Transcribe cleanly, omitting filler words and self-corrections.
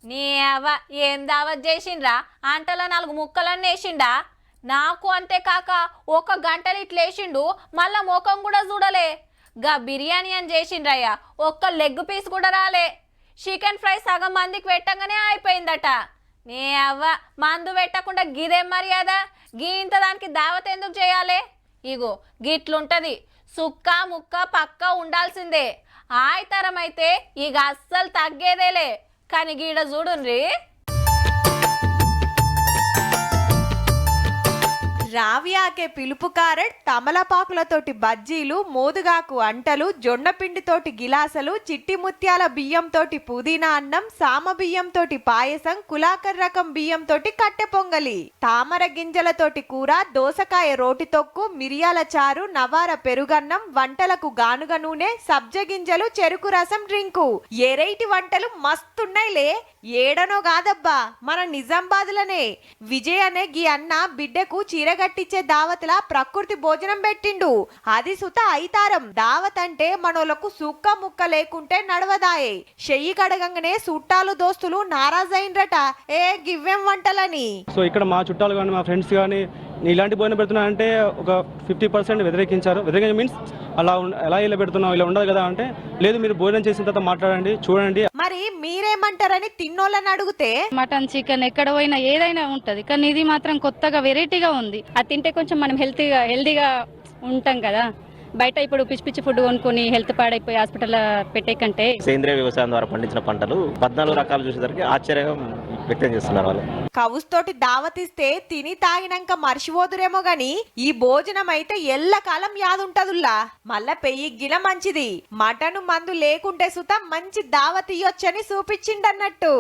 నీ అవ్వ ఏం దావత్ చేసిండ్రా? అంటల 4 ముక్కలన్నీ వేసిండా? నాకు అంతే కాక ఒక గంటలు ఇట్లేసిండు, మళ్ళా ముఖం కూడా చూడలే. గా బిర్యానీ అని చేసిండ్రయ్యా, ఒక్క లెగ్ పీస్ కూడా రాలే. చికెన్ ఫ్రై సగం మందికి పెట్టంగానే అయిపోయిందట. నీ అవ్వ మందు పెట్టకుండా గిదేం మర్యాద? గీంత దానికి దావత్ ఎందుకు చేయాలి? ఇగో గిట్లుంటది, సుక్క ముక్క పక్క ఉండాల్సిందే. ఆయతరం అయితే ఇక అస్సలు తగ్గేదేలే. కానీ గీడ చూడుండ్రి, రావియాకే పిలుపు కారెట్, తమలపాకులతోటి బజ్జీలు, మోదుగాకు అంటలు, జొన్న పిండితోటి గిలాసలు, చిట్టి ముత్యాల బియ్యంతోటి పుదీనా అన్నం, సామ బియ్యంతోటి పాయసం, కులాకర్ రకం బియ్యంతోటి కట్టె పొంగలి, తామర గింజలతోటి కూర, దోసకాయ రోటి తొక్కు, మిరియాల చారు, నవార పెరుగన్నం, వంటలకు గానుగ నూనె, సబ్జ గింజలు, చెరుకు రసం డ్రింకు. ఎరైటి వంటలు మస్తున్నాయిలే. ఏడనో కాదబ్బా, మన నిజామాబాద్లనే. విజయ్ అనే గీ అన్న బిడ్డకు చీరగట్టిచ్చే దావత్లా ప్రకృతి భోజనం పెట్టిండు. అది సుత ఐతారం. దావత్ అంటే మనోళ్లకు సుక్క ముక్క లేకుంటే నడవదాయే. చెయ్యి కడగంగానే చుట్టాలు దోస్తులు నారాజైండ్రట, ఏ గివ్వెం వంటలని. సో ఇక్కడ మా చుట్టాలు కానీ మా ఫ్రెండ్స్ కానీ ఇలాంటి భోజనం పెడుతున్నా అంటే ఒక 50% వ్యతిరేకించారు. వ్యతిరేకించ మీన్స్ ఎలా ఇలా పెడుతున్నావు, ఇలా ఉండదు కదా అంటే, లేదు మీరు భోజనం చేసిన తర్వాత మాట్లాడండి, చూడండి. మరి మీరేమంటారని తిన్నోళ్ళని అడిగితే, మటన్ చికెన్ ఎక్కడ పోయినా ఏదైనా ఉంటది, కానీ ఇది మాత్రం కొత్తగా వెరైటీగా ఉంది. అది తింటే కొంచెం మనం హెల్తీగా ఉంటాం కదా. బయట ఇప్పుడు పిచ్చి పిచ్చి ఫుడ్ కొనుక్కొని హెల్త్ పాడైపోయి హాస్పిటల్ పెట్టే కంటే సేంద్రియ వ్యవసాయం ద్వారా పండించిన పంటలు 14 రకాలు చూసేసరికి ఆశ్చర్యం వ్యక్తం చేస్తున్నారు వాళ్ళు. కవుస్తోటి దావతిస్తే తిని తాగినాక మర్చిపోదురేమో గాని ఈ భోజనం అయితే ఎల్లకాలం యాదుంటదుల్లా. మళ్ళా పెయ్యి గిల మంచిది. మటను మందు లేకుంటే సుత మంచి దావతియ్యొచ్చని చూపించిండన్నట్టు.